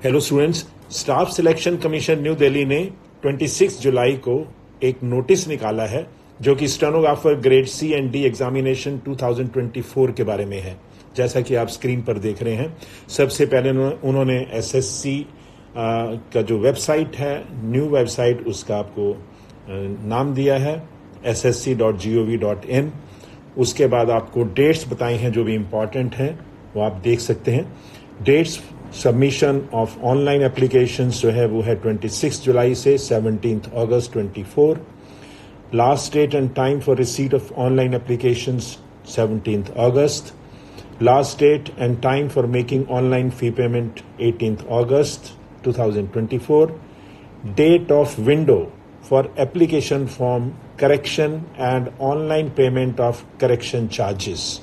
Hello students, staff selection commission new Delhi ने 26 जुलाई को एक नोटिस निकाला है जो कि stenographer grade C and D examination 2024 के बारे में है। जैसा कि आप स्क्रीन पर देख रहे हैं, सबसे पहले उन्होंने एसएससी का जो वेबसाइट है, न्यू वेबसाइट, उसका आपको नाम दिया है ssc.gov.in। उसके बाद आपको डेट्स बताई हैं जो भी इम्पॉर्टेंट हैं, वो आप देख सकते हैं। Dates submission of online applications जो है वो है 26 जुलाई से 17 अगस्त 24। Last date and time for receipt of online applications 17 August. Last date and time for making online fee payment 18 August 2024। Date of window for application form correction and online payment of correction charges.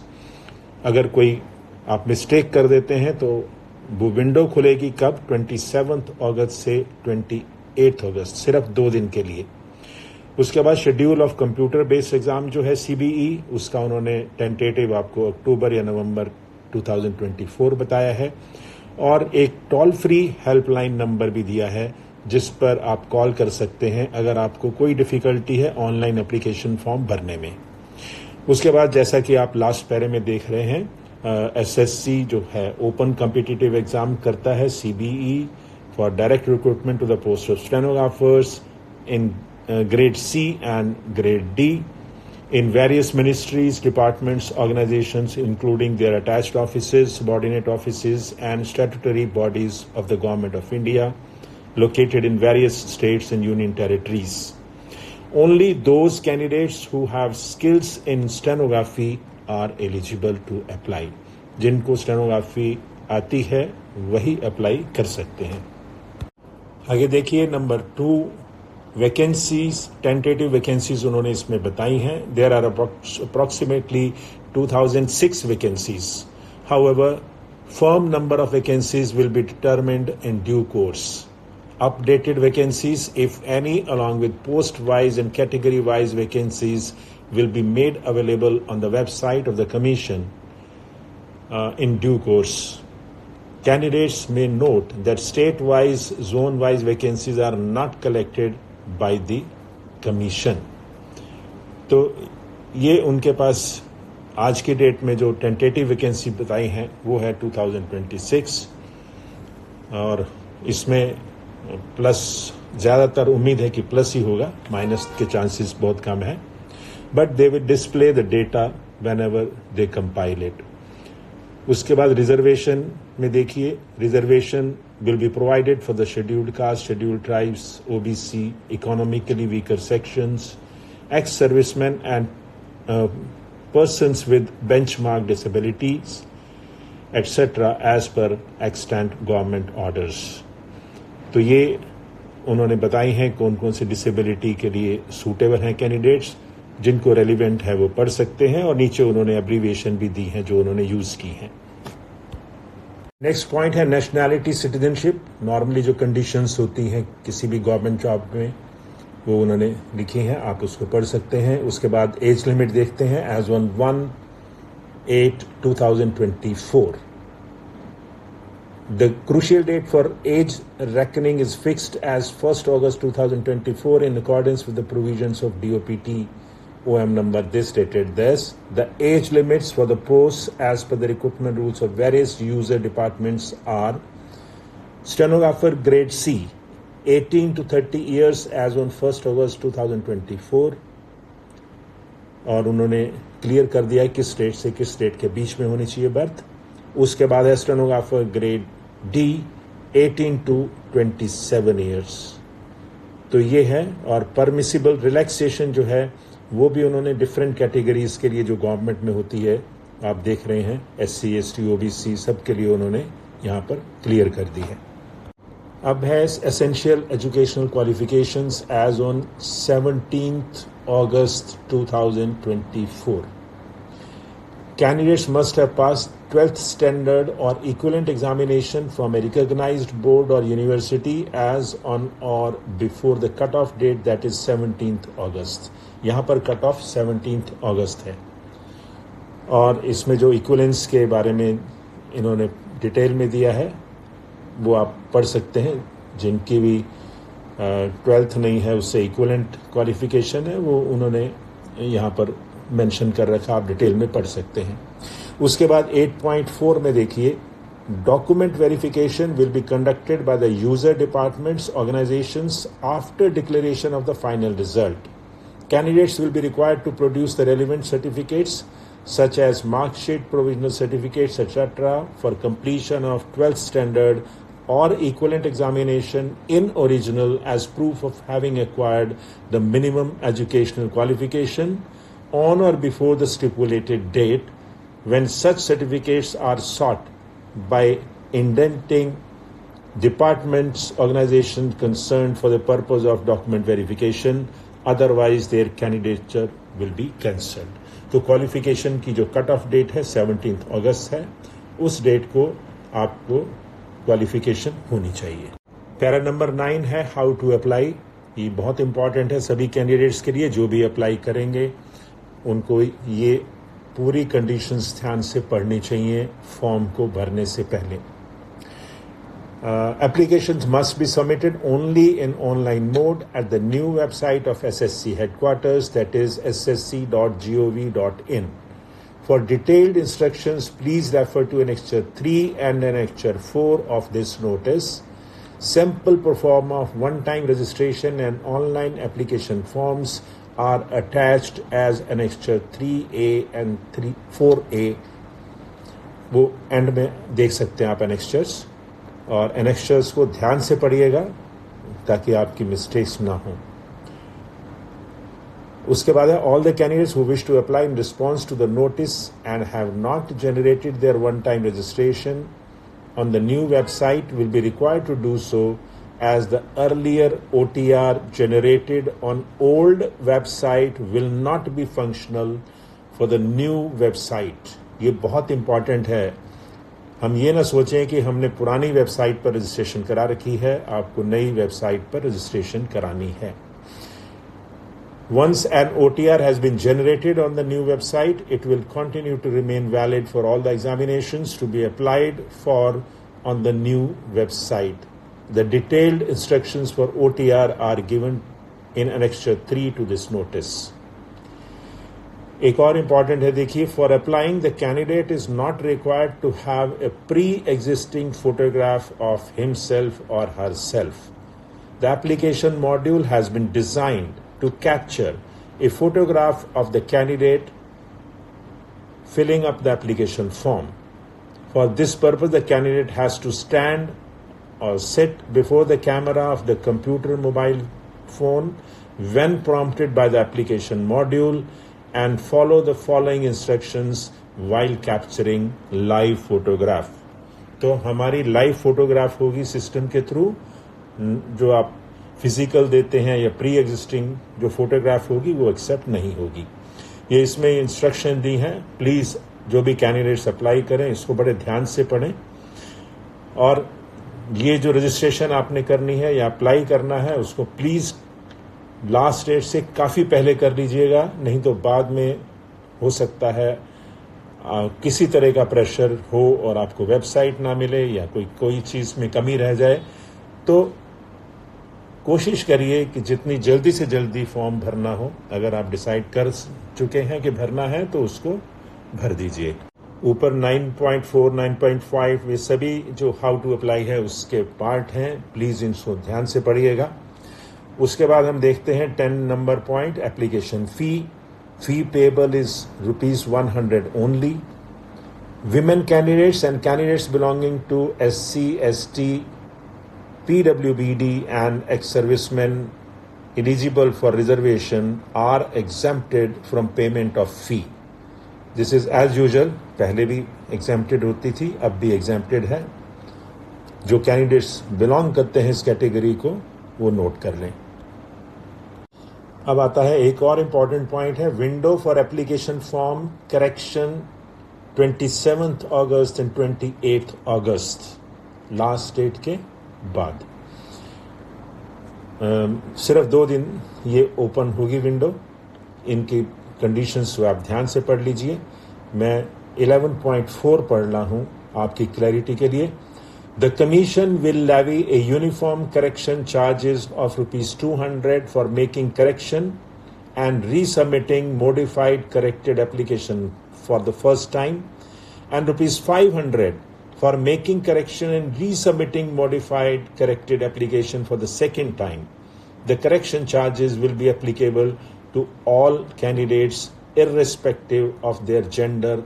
अगर कोई आप mistake कर देते हैं तो वो window खुलेगी कब? 27 अगस्त से 28 अगस्त, सिर्फ 2 दिन के लिए। उसके बाद schedule of computer based exam जो है सीबीई, उसका उन्होंने टेंटेटिव आपको अक्टूबर या नवंबर 2024 बताया है। और एक टोल फ्री हेल्पलाइन नंबर भी दिया है जिस पर आप कॉल कर सकते हैं अगर आपको कोई डिफिकल्टी है ऑनलाइन एप्लीकेशन फॉर्म भरने में। उसके बाद जैसा कि आप लास्ट पैरे में देख रहे हैं, एसएससी जो है ओपन कॉम्पिटिटिव एग्जाम करता है, CBE for direct recruitment to the post of stenographers in grade C and grade D in various ministries, departments, organizations, including their attached offices, subordinate offices, and statutory bodies of the Government of India, located in various states and union territories. Only those candidates who have skills in stenography are eligible to apply. जिनको stenography आती है वही apply कर सकते हैं। आगे देखिए number 2, vacancies, tentative vacancies उन्होंने इसमें बताई हैं। There are approximately 2006 vacancies. However, firm number of vacancies will be determined in due course. Updated vacancies, if any, along with post-wise and category-wise vacancies, will be made available on the website of the Commission in due course. Candidates may note that state-wise, zone-wise vacancies are not collected by the Commission. तो ये उनके पास आज की date में जो tentative vacancy बताई हैं वो है 2026, और इसमें प्लस ज़्यादातर उम्मीद है कि प्लस ही होगा, माइनस के चांसेस बहुत कम है। But they will display the data when ever they compile it. उसके बाद रिजर्वेशन में देखिए, reservation will be provided for the scheduled caste, scheduled tribes, OBC, economically weaker sections, ex serviceman and persons with benchmark disabilities, etc. as per extant government orders. तो ये उन्होंने बताई हैं कौन कौन सी डिसेबिलिटी के लिए सूटेबल हैं कैंडिडेट्स, जिनको रेलिवेंट है वो पढ़ सकते हैं, और नीचे उन्होंने एब्रीविएशन भी दी हैं जो उन्होंने यूज की हैं। नेक्स्ट पॉइंट है नेशनैलिटी सिटीजनशिप। नॉर्मली जो कंडीशंस होती हैं किसी भी गवर्नमेंट जॉब में वो उन्होंने लिखी हैं, आप उसको पढ़ सकते हैं। उसके बाद एज लिमिट देखते हैं as on 1/8/2024। The crucial date for age reckoning is fixed as 1st August 2024 in accordance with the provisions of DOPT OM number this dated this. The age limits for the posts as per the recruitment rules of various user departments are stenographer grade C 18 to 30 years as on 1st August 2024, और उन्होंने clear कर दिया है किस state से किस state के बीच में होनी चाहिए बर्थ। उसके बाद है stenographer grade D 18 to 27 years. तो ये है, और परमिसिबल रिलैक्सेशन जो है वो भी उन्होंने डिफरेंट कैटेगरीज के लिए जो गवर्नमेंट में होती है, आप देख रहे हैं SC ST OBC सब के लिए उन्होंने यहाँ पर क्लियर कर दी है। अब है essential educational qualifications age on 17 August 2024। Candidates must have passed 12th standard or equivalent examination from a recognized board or university as on or before the cutoff date, that is 17th August. यहाँ पर cut off 17th अगस्त है, और इसमें जो equivalence के बारे में इन्होंने डिटेल में दिया है वो आप पढ़ सकते हैं। जिनकी भी 12th नहीं है उससे इक्विवेलेंट क्वालिफिकेशन है वो उन्होंने यहाँ पर मेंशन कर रखा, आप डिटेल में पढ़ सकते हैं। उसके बाद 8.4 में देखिए, document verification will be conducted by the user departments organisations after declaration of the final result. Candidates will be required to produce the relevant certificates such as mark sheet, provisional certificates, etc. for completion of 12th standard or equivalent examination in original as proof of having acquired the minimum educational qualification on or before the stipulated date when such certificates are sought by indenting departments, organizations concerned for the purpose of document verification. Otherwise their candidature will be cancelled। तो qualification की जो cut off date है 17 अगस्त है, उस date को आपको qualification होनी चाहिए। पैरा नंबर 9 है हाउ टू अप्लाई। ये बहुत इंपॉर्टेंट है सभी कैंडिडेट्स के लिए, जो भी अप्लाई करेंगे उनको ये पूरी कंडीशंस ध्यान से पढ़नी चाहिए फॉर्म को भरने से पहले। Applications must be submitted only in online mode at the new website of SSC headquarters, that is ssc.gov.in. For detailed instructions, please refer to Annexure 3 and Annexure 4 of this notice. Sample perform of one-time registration and online application forms are attached as Annexure 3A and 4A. वो and में देख सकते हैं आप annexures, और एनेक्चर्स को ध्यान से पढ़िएगा ताकि आपकी मिस्टेक्स ना हो। उसके बाद है all the candidates who wish to apply in response to the notice and have not generated their one time registration on the new website will be required to do so as the earlier OTR generated on old website will not be functional for the new website। ये बहुत important है। हम ये ना सोचें कि हमने पुरानी वेबसाइट पर रजिस्ट्रेशन करा रखी है, आपको नई वेबसाइट पर रजिस्ट्रेशन करानी है। Once an OTR has been generated on the new website, it will continue to remain valid for all the examinations to be applied for on the new website। The detailed instructions for OTR are given in Annexure 3 to this notice। एक और important है, देखिए, for applying the candidate is not required to have a pre existing photograph of himself और herself. The application module has been designed to capture a photograph of the candidate filling up the application form। For this purpose, the candidate has to stand or sit before the camera of the computer mobile phone when prompted by the application module and follow the following instructions while capturing live photograph। तो हमारी live photograph होगी system के through, जो आप physical देते हैं या pre existing जो फोटोग्राफ होगी वो एक्सेप्ट नहीं होगी। ये इसमें इंस्ट्रक्शन दी हैं। प्लीज़ जो भी कैंडिडेट्स अप्लाई करें इसको बड़े ध्यान से पढ़ें, और ये जो रजिस्ट्रेशन आपने करनी है या अप्लाई करना है उसको प्लीज़ लास्ट डेट से काफ़ी पहले कर लीजिएगा, नहीं तो बाद में हो सकता है किसी तरह का प्रेशर हो और आपको वेबसाइट ना मिले या कोई चीज़ में कमी रह जाए। तो कोशिश करिए कि जितनी जल्दी से जल्दी फॉर्म भरना हो, अगर आप डिसाइड कर चुके हैं कि भरना है तो उसको भर दीजिए। ऊपर 9.4, 9.5 ये सभी जो हाउ टू अप्लाई है उसके पार्ट हैं, प्लीज़ इनको ध्यान से पढ़िएगा। उसके बाद हम देखते हैं 10 number point, application fee payable is ₹100 only. Women candidates and candidates belonging to SC, ST, PWBD and ex-servicemen eligible for reservation are exempted from payment of fee। This is as usual, पहले भी exempted होती थी, अब भी exempted है। जो candidates belong करते हैं इस कैटेगरी को वो नोट कर लें। अब आता है एक और इम्पॉर्टेंट पॉइंट है, window for application form correction 27 August and 28 August, last date के बाद सिर्फ 2 दिन ये ओपन होगी विंडो। इनकी कंडीशंस आप ध्यान से पढ़ लीजिए। मैं 11.4 पढ़ रहा हूँ आपकी क्लैरिटी के लिए। The commission will levy a uniform correction charges of rupees 200 for making correction and resubmitting modified corrected application for the first time, and rupees 500 for making correction and resubmitting modified corrected application for the second time. The correction charges will be applicable to all candidates irrespective of their gender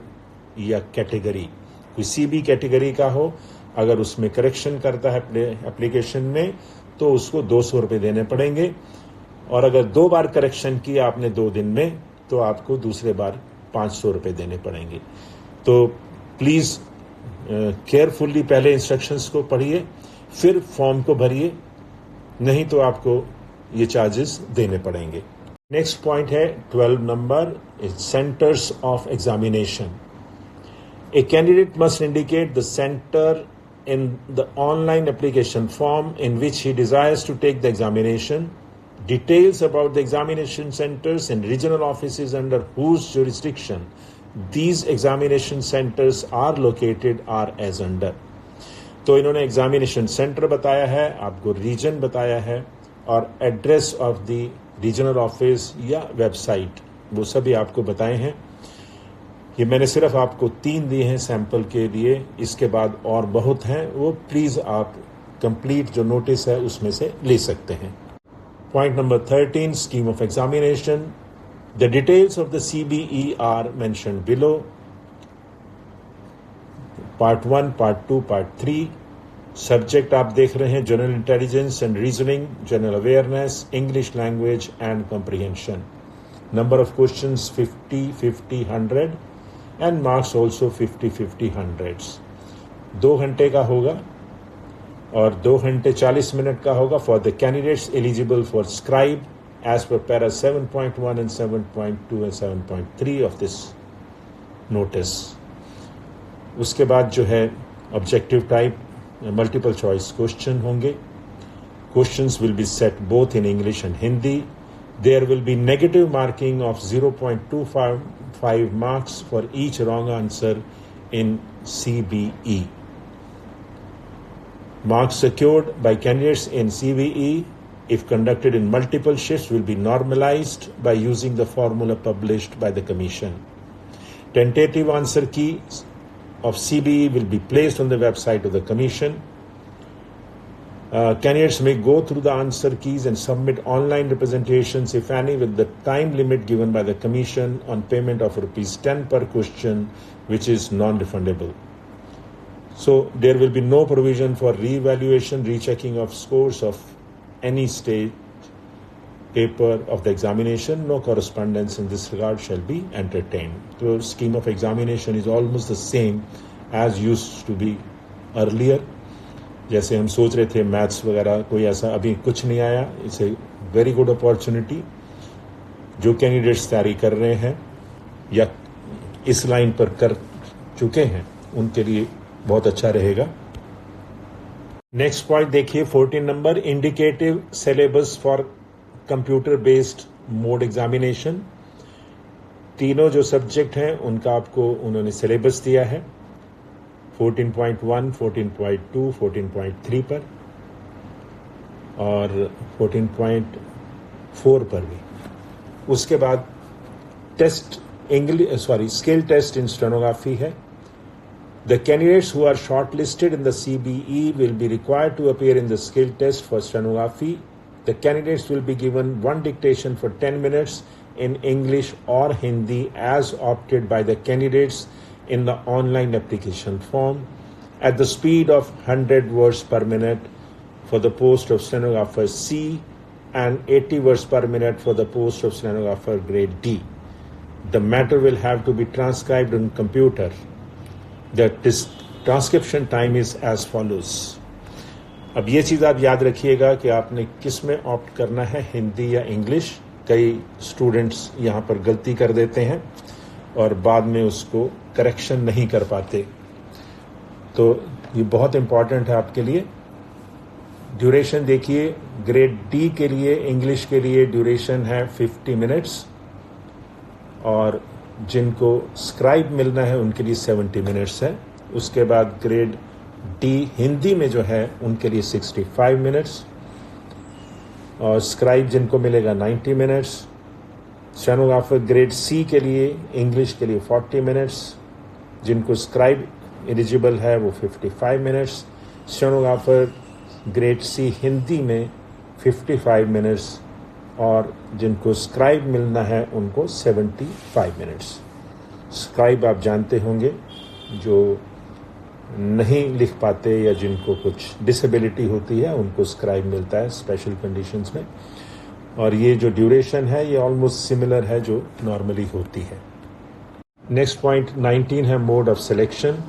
या category. किसी भी category का हो, अगर उसमें correction करता है अपने एप्लीकेशन में तो उसको 200 रुपये देने पड़ेंगे, और अगर 2 बार करेक्शन किया आपने 2 दिन में तो आपको दूसरे बार 500 रुपये देने पड़ेंगे. तो प्लीज़ केयरफुल्ली पहले इंस्ट्रक्शंस को पढ़िए, फिर फॉर्म को भरिए, नहीं तो आपको ये चार्जेस देने पड़ेंगे. नेक्स्ट पॉइंट है 12 number, centres of examination. A candidate must indicate the center in the online application form in which he desires to take the examination. Details about the examination centers and regional offices under whose jurisdiction these examination centers are located are as under. तो इन्होंने examination centre बताया है, आपको reason बताया है, और address of the regional office या website वो सभी आपको बताए हैं. ये मैंने सिर्फ आपको 3 दिए हैं सैंपल के लिए, इसके बाद और बहुत हैं, वो प्लीज़ आप कंप्लीट जो नोटिस है उसमें से ले सकते हैं. Point number 13, scheme of examination. The details of the CBE are mentioned below. Part 1, part 2, part 3. Subject आप देख रहे हैं general intelligence and reasoning, general awareness, English language and comprehension. Number of questions 50, 50, 100 and marks also 50, 50, 100. 2 घंटे का होगा और 2 घंटे 40 minute का होगा for the candidates eligible for scribe as per para 7.1 and 7.2 and 7.3 of this notice. उसके बाद जो है objective type multiple choice question होंगे. Questions will be set both in English and Hindi. There will be negative marking of 0.25 marks for each wrong answer in CBE. Marks secured by candidates in CBE, if conducted in multiple shifts, will be normalized by using the formula published by the Commission. Tentative answer keys of CBE will be placed on the website of the Commission. Candidates may go through the answer keys and submit online representations, if any, with the time limit given by the Commission on payment of ₹10 per question, which is non-refundable. So there will be no provision for re-evaluation, rechecking of scores of any stage paper of the examination. No correspondence in this regard shall be entertained. So scheme of examination is almost the same as used to be earlier. जैसे हम सोच रहे थे maths वगैरह, कोई ऐसा अभी कुछ नहीं आया. It's a very good opportunity. जो कैंडिडेट्स तैयारी कर रहे हैं या इस लाइन पर कर चुके हैं उनके लिए बहुत अच्छा रहेगा. नेक्स्ट पॉइंट देखिए 14 number, indicative syllabus for computer based mode examination. तीनों जो सब्जेक्ट हैं उनका आपको उन्होंने सिलेबस दिया है 14.1, 14.2, 14.3 पर और 14.4 पर भी. उसके बाद टेस्ट स्किल टेस्ट इन स्टेनोग्राफी है. The candidates who are shortlisted in the CBE will be required to appear in the skill test for stenography. The candidates will be given one dictation for 10 minutes in English or Hindi as opted by the candidates in the online application form at the speed of 100 words per minute for the post of stenographer C and 80 words per minute for the post of stenographer grade D. The matter will have to be transcribed on computer. The transcription time is as follows. अब ये चीज़ आप याद रखिएगा कि आपने किस में opt करना है, हिंदी या इंग्लिश. कई स्टूडेंट्स यहाँ पर गलती कर देते हैं और बाद में उसको करेक्शन नहीं कर पाते. तो ये बहुत इम्पॉर्टेंट है आपके लिए. ड्यूरेशन देखिए, ग्रेड डी के लिए इंग्लिश के लिए ड्यूरेशन है 50 मिनट्स और जिनको स्क्राइब मिलना है उनके लिए 70 मिनट्स है. उसके बाद ग्रेड डी हिंदी में जो है उनके लिए 65 मिनट्स, और स्क्राइब जिनको मिलेगा 90 मिनट्स। स्टेनोग्राफर ग्रेड सी के लिए इंग्लिश के लिए 40 मिनट्स, जिनको स्क्राइब एलिजिबल है वो 55 minutes. Stenographer grade C Hindi में 55 मिनट्स, और जिनको स्क्राइब मिलना है उनको 75 मिनट्स। स्क्राइब आप जानते होंगे, जो नहीं लिख पाते या जिनको कुछ डिसेबिलिटी होती है उनको स्क्राइब मिलता है स्पेशल कंडीशंस में, और ये जो ड्यूरेशन है ये ऑलमोस्ट सिमिलर है जो नॉर्मली होती है। नेक्स्ट पॉइंट 19 है मोड ऑफ सिलेक्शन।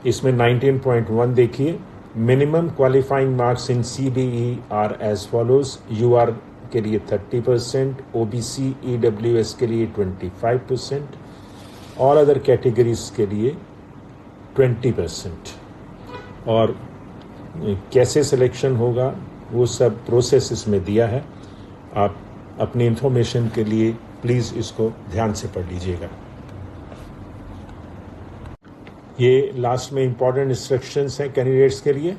इसमें 19.1 देखिए, minimum qualifying marks in CBE are as follows. UR के लिए 30%, OBC EWS के लिए 25%, ऑल अदर कैटेगरीज के लिए 20%। और कैसे सिलेक्शन होगा वो सब प्रोसेस इसमें दिया है, आप अपनी इंफॉर्मेशन के लिए प्लीज़ इसको ध्यान से पढ़ लीजिएगा। ये लास्ट में इंपॉर्टेंट इंस्ट्रक्शंस हैं कैंडिडेट्स के लिए,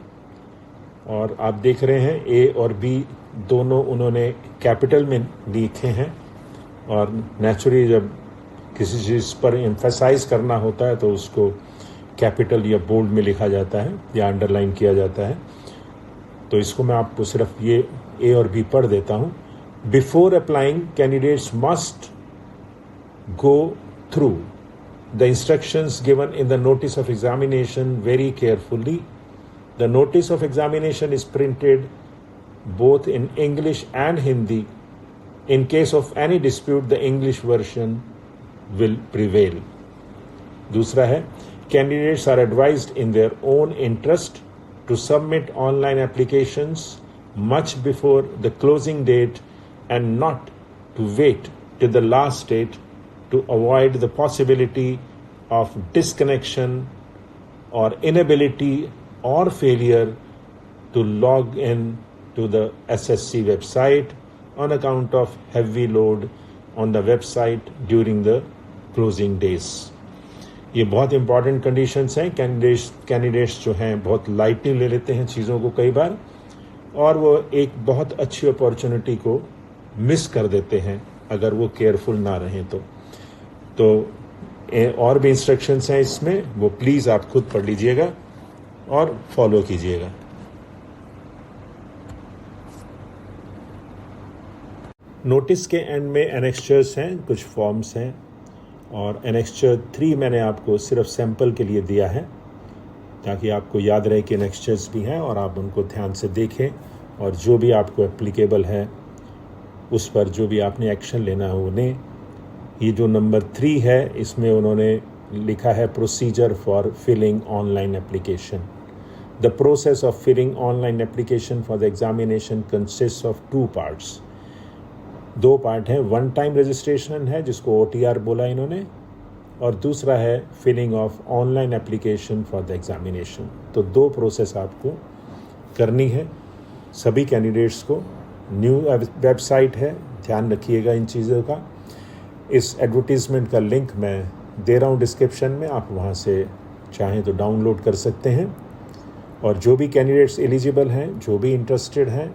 और आप देख रहे हैं A और B दोनों उन्होंने कैपिटल में लिखे हैं, और नेचुरली जब किसी चीज़ पर एम्फसाइज करना होता है तो उसको कैपिटल या बोल्ड में लिखा जाता है या अंडरलाइन किया जाता है। तो इसको मैं आपको सिर्फ ये A और B पढ़ देता हूँ। Before applying candidates must go through the instructions given in the notice of examination very carefully. The notice of examination is printed both in English and Hindi. In case of any dispute, the English version will prevail. दूसरा है, candidates are advised in their own interest to submit online applications much before the closing date and not to wait till the last date to avoid the possibility of disconnection or inability or failure to log in to the SSC website on account of heavy load on the website during the closing days. ये बहुत important conditions हैं। Candidates जो हैं बहुत lightly ले लेते हैं चीज़ों को कई बार, और वो एक बहुत अच्छी अपॉर्चुनिटी को मिस कर देते हैं अगर वो केयरफुल ना रहें तो और भी इंस्ट्रक्शंस हैं इसमें, वो प्लीज़ आप खुद पढ़ लीजिएगा और फॉलो कीजिएगा। नोटिस के एंड में एनेक्स्चर्स हैं, कुछ फॉर्म्स हैं, और एनेक्स्चर 3 मैंने आपको सिर्फ सैंपल के लिए दिया है ताकि आपको याद रहे कि एनेक्स्चर्स भी हैं और आप उनको ध्यान से देखें, और जो भी आपको एप्लीकेबल है उस पर जो भी आपने एक्शन लेना है उन्हें। ये जो नंबर 3 है इसमें उन्होंने लिखा है procedure for filling online application. The process of filling online application for the examination consist of 2 parts. 2 part हैं, वन टाइम रजिस्ट्रेशन है जिसको OTR बोला इन्होंने, और दूसरा है filling of online application for the examination. तो 2 प्रोसेस आपको करनी है सभी कैंडिडेट्स को। न्यू वेबसाइट है, ध्यान रखिएगा इन चीज़ों का। इस एडवर्टीज़मेंट का लिंक मैं दे रहा हूँ डिस्क्रिप्शन में, आप वहाँ से चाहें तो डाउनलोड कर सकते हैं। और जो भी कैंडिडेट्स एलिजिबल हैं, जो भी इंटरेस्टेड हैं,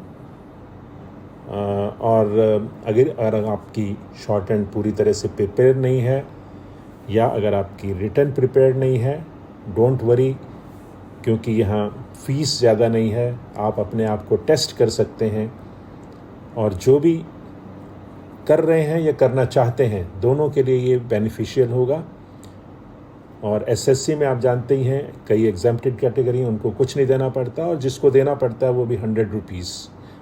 और अगर आपकी शॉर्ट हैंड पूरी तरह से प्रिपेयर नहीं है या अगर आपकी रिटन प्रिपेयर नहीं है, डोंट वरी, क्योंकि यहाँ फ़ीस ज़्यादा नहीं है, आप अपने आप को टेस्ट कर सकते हैं। और जो भी कर रहे हैं या करना चाहते हैं, दोनों के लिए ये बेनिफिशियल होगा। और SSC में आप जानते ही हैं कई एग्जाम्प्टेड कैटेगरी हैं, उनको कुछ नहीं देना पड़ता, और जिसको देना पड़ता है वो भी 100 रुपीज़।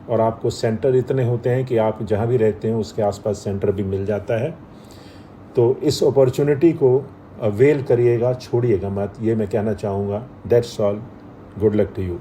और आपको सेंटर इतने होते हैं कि आप जहाँ भी रहते हैं उसके आसपास सेंटर भी मिल जाता है। तो इस अपॉर्चुनिटी को अवेल करिएगा, छोड़िएगा मत, ये मैं कहना चाहूँगा। That's all, good luck to you.